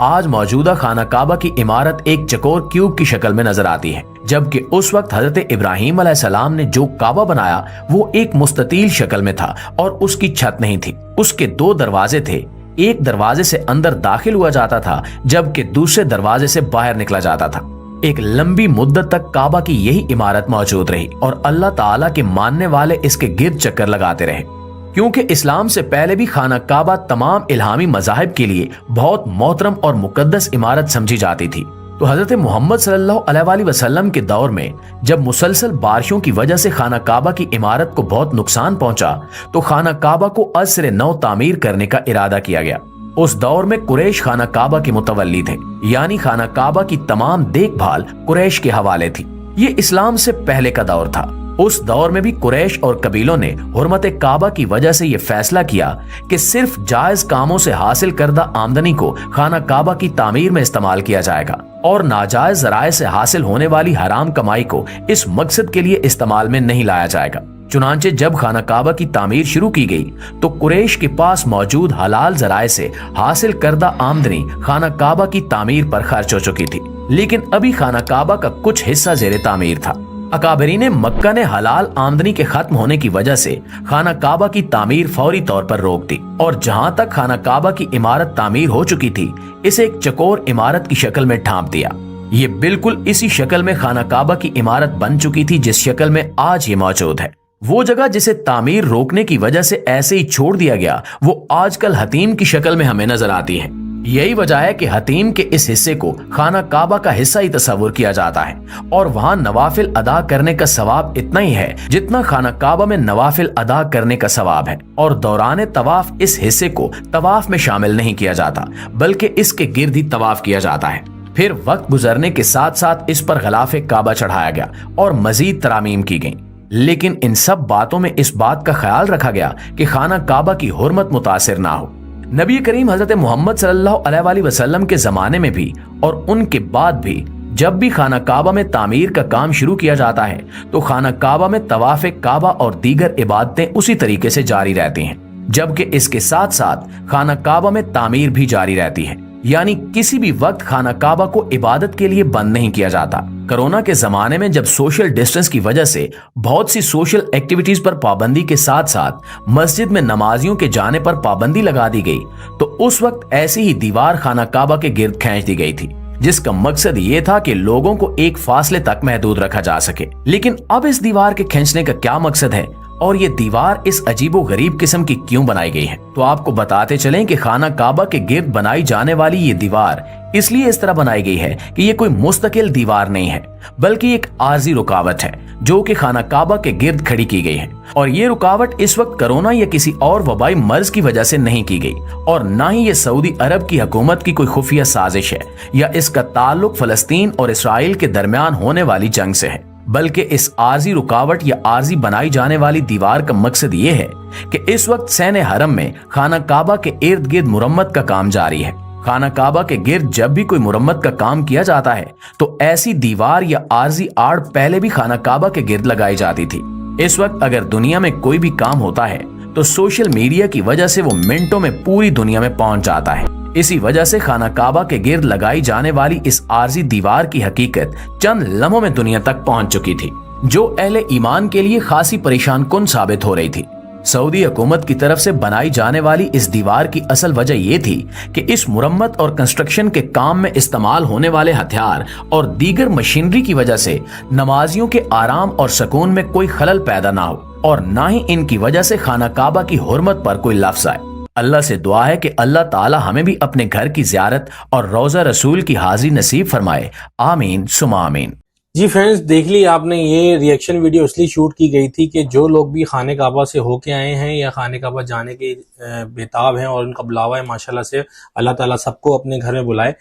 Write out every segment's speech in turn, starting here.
آج موجودہ خانہ کعبہ کی عمارت ایک چکور کیوب کی شکل میں نظر آتی ہے، جبکہ اس وقت حضرت ابراہیم علیہ السلام نے جو کعبہ بنایا وہ ایک مستطیل شکل میں تھا اور اس کی چھت نہیں تھی۔ اس کے 2 دروازے تھے، ایک دروازے سے اندر داخل ہوا جاتا تھا جبکہ دوسرے دروازے سے باہر نکلا جاتا تھا۔ ایک لمبی مدت تک کعبہ کی یہی عمارت موجود رہی اور اللہ تعالیٰ کے ماننے والے اس کے گرد چکر لگاتے رہے، کیونکہ اسلام سے پہلے بھی خانہ کعبہ تمام الہامی مذاہب کے لیے بہت محترم اور مقدس عمارت سمجھی جاتی تھی۔ تو حضرت محمد صلی اللہ علیہ وآلہ وسلم کے دور میں جب مسلسل بارشوں کی وجہ سے خانہ کعبہ کی عمارت کو بہت نقصان پہنچا تو خانہ کعبہ کو از سر نو تعمیر کرنے کا ارادہ کیا گیا۔ اس دور میں قریش خانہ کعبہ کے متولی تھے، یعنی خانہ کعبہ کی تمام دیکھ بھال قریش کے حوالے تھی۔ یہ اسلام سے پہلے کا دور تھا۔ اس دور میں بھی قریش اور قبیلوں نے حرمت کعبہ کی وجہ سے یہ فیصلہ کیا کہ صرف جائز کاموں سے حاصل کردہ آمدنی کو خانہ کعبہ کی تعمیر میں استعمال کیا جائے گا اور ناجائز ذرائع سے حاصل ہونے والی حرام کمائی کو اس مقصد کے لیے استعمال میں نہیں لایا جائے گا۔ چنانچہ جب خانہ کعبہ کی تعمیر شروع کی گئی تو قریش کے پاس موجود حلال ذرائع سے حاصل کردہ آمدنی خانہ کعبہ کی تعمیر پر خرچ ہو چکی تھی، لیکن ابھی خانہ کعبہ کا کچھ حصہ زیر تعمیر تھا۔ اکابرین مکہ نے حلال آمدنی کے ختم ہونے کی وجہ سے خانہ کعبہ کی تعمیر فوری طور پر روک دی اور جہاں تک خانہ کعبہ کی عمارت تعمیر ہو چکی تھی اسے ایک چکور عمارت کی شکل میں ڈھانپ دیا۔ یہ بالکل اسی شکل میں خانہ کعبہ کی عمارت بن چکی تھی جس شکل میں آج یہ موجود ہے۔ وہ جگہ جسے تعمیر روکنے کی وجہ سے ایسے ہی چھوڑ دیا گیا وہ آج کل حتیم کی شکل میں ہمیں نظر آتی ہے۔ یہی وجہ ہے کہ حتیم کے اس حصے کو خانہ کعبہ کا حصہ ہی تصور کیا جاتا ہے اور وہاں نوافل ادا کرنے کا ثواب اتنا ہی ہے جتنا خانہ کعبہ میں نوافل ادا کرنے کا ثواب ہے، اور دوران طواف اس حصے کو طواف میں شامل نہیں کیا جاتا بلکہ اس کے گرد ہی طواف کیا جاتا ہے۔ پھر وقت گزرنے کے ساتھ ساتھ اس پر غلاف کعبہ چڑھایا گیا اور مزید ترامیم کی گئیں، لیکن ان سب باتوں میں اس بات کا خیال رکھا گیا کہ خانہ کعبہ کی حرمت متاثر نہ ہو۔ نبی کریم حضرت محمد صلی اللہ علیہ وآلہ وسلم کے زمانے میں بھی اور ان کے بعد بھی جب بھی خانہ کعبہ میں تعمیر کا کام شروع کیا جاتا ہے تو خانہ کعبہ میں طواف کعبہ اور دیگر عبادتیں اسی طریقے سے جاری رہتی ہیں، جبکہ اس کے ساتھ ساتھ خانہ کعبہ میں تعمیر بھی جاری رہتی ہے، یعنی کسی بھی وقت خانہ کعبہ کو عبادت کے لیے بند نہیں کیا جاتا۔ کرونا کے زمانے میں جب سوشل ڈسٹنس کی وجہ سے بہت سی سوشل ایکٹیویٹیز پر پابندی کے ساتھ ساتھ مسجد میں نمازیوں کے جانے پر پابندی لگا دی گئی تو اس وقت ایسی ہی دیوار خانہ کعبہ کے گرد کھینچ دی گئی تھی جس کا مقصد یہ تھا کہ لوگوں کو ایک فاصلے تک محدود رکھا جا سکے۔ لیکن اب اس دیوار کے کھینچنے کا کیا مقصد ہے اور یہ دیوار اس عجیب و غریب قسم کی کیوں بنائی گئی ہے؟ تو آپ کو بتاتے چلیں کہ خانہ کعبہ کے گرد بنائی جانے والی یہ دیوار اس لیے اس طرح بنائی گئی ہے کہ یہ کوئی مستقل دیوار نہیں ہے بلکہ ایک عارضی رکاوٹ ہے جو کہ خانہ کعبہ کے گرد کھڑی کی گئی ہے، اور یہ رکاوٹ اس وقت کرونا یا کسی اور وبائی مرض کی وجہ سے نہیں کی گئی اور نہ ہی یہ سعودی عرب کی حکومت کی کوئی خفیہ سازش ہے یا اس کا تعلق فلسطین اور اسرائیل کے درمیان ہونے والی جنگ سے ہے، بلکہ اس عارضی رکاوٹ یا عارضی بنائی جانے والی دیوار کا مقصد یہ ہے کہ اس وقت سین حرم میں خانہ کعبہ کے ارد گرد مرمت کا کام جاری ہے۔ خانہ کعبہ کے گرد جب بھی کوئی مرمت کا کام کیا جاتا ہے تو ایسی دیوار یا عارضی آڑ پہلے بھی خانہ کعبہ کے گرد لگائی جاتی تھی۔ اس وقت اگر دنیا میں کوئی بھی کام ہوتا ہے تو سوشل میڈیا کی وجہ سے وہ منٹوں میں پوری دنیا میں پہنچ جاتا ہے۔ اسی وجہ سے خانہ کعبہ کے گرد لگائی جانے والی اس عارضی دیوار کی حقیقت چند لمحوں میں دنیا تک پہنچ چکی تھی، جو اہل ایمان کے لیے خاصی پریشان کن ثابت ہو رہی تھی۔ سعودی حکومت کی طرف سے بنائی جانے والی اس دیوار کی اصل وجہ یہ تھی کہ اس مرمت اور کنسٹرکشن کے کام میں استعمال ہونے والے ہتھیار اور دیگر مشینری کی وجہ سے نمازیوں کے آرام اور سکون میں کوئی خلل پیدا نہ ہو اور نہ ہی ان کی وجہ سے خانہ کعبہ کی حرمت پر کوئی لفظ آئے۔ اللہ سے دعا ہے کہ اللہ تعالی ہمیں بھی اپنے گھر کی زیارت اور روضہ رسول کی حاضری نصیب فرمائے، آمین ثم آمین۔ جی فرینڈز، دیکھ لی آپ نے، یہ ریئیکشن ویڈیو اس لیے شوٹ کی گئی تھی کہ جو لوگ بھی خانہ کعبہ سے ہو کے آئے ہیں یا خانہ کعبہ جانے کے بےتاب ہیں اور ان کا بلاوا ہے ماشاءاللہ سے، اللہ تعالیٰ سب کو اپنے گھر میں بلائے،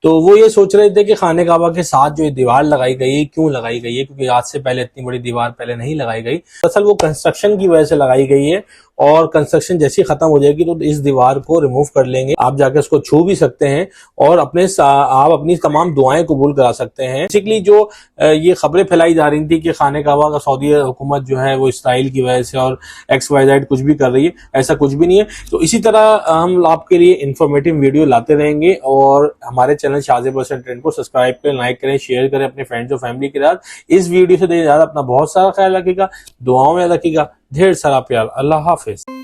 تو وہ یہ سوچ رہے تھے کہ خانہ کعبہ کے ساتھ جو یہ دیوار لگائی گئی ہے کیوں لگائی گئی ہے، کیونکہ آج سے پہلے اتنی بڑی دیوار پہلے نہیں لگائی گئی، اصل وہ کنسٹرکشن کی وجہ سے لگائی گئی ہے اور کنسٹرکشن جیسی ختم ہو جائے گی تو اس دیوار کو ریموو کر لیں گے. آپ جا کے اس کو چھو بھی سکتے ہیں اور آپ اپنی تمام دعائیں قبول کرا سکتے ہیں. بیسیکلی جو یہ خبریں پھیلائی جا رہی تھی کہ خانہ کعبہ کا سعودی حکومت جو ہے وہ اسرائیل کی وجہ سے اور XYZ کچھ بھی کر رہی ہے، ایسا کچھ بھی نہیں ہے. تو اسی طرح ہم آپ کے لیے انفارمیٹیو ویڈیو لاتے رہیں گے، اور ہمارے چینل شاذیب ٹرینڈ کو سبسکرائب کریں، لائک کریں، شیئر کریں اپنے فرینڈز اور فیملی کے ساتھ. اس ویڈیو سے دیکھیں، اپنا بہت سارا خیال رکھیے گا، دعاؤں میں رکھیے گا، ڈھیر سارا پیار. اللہ حافظ.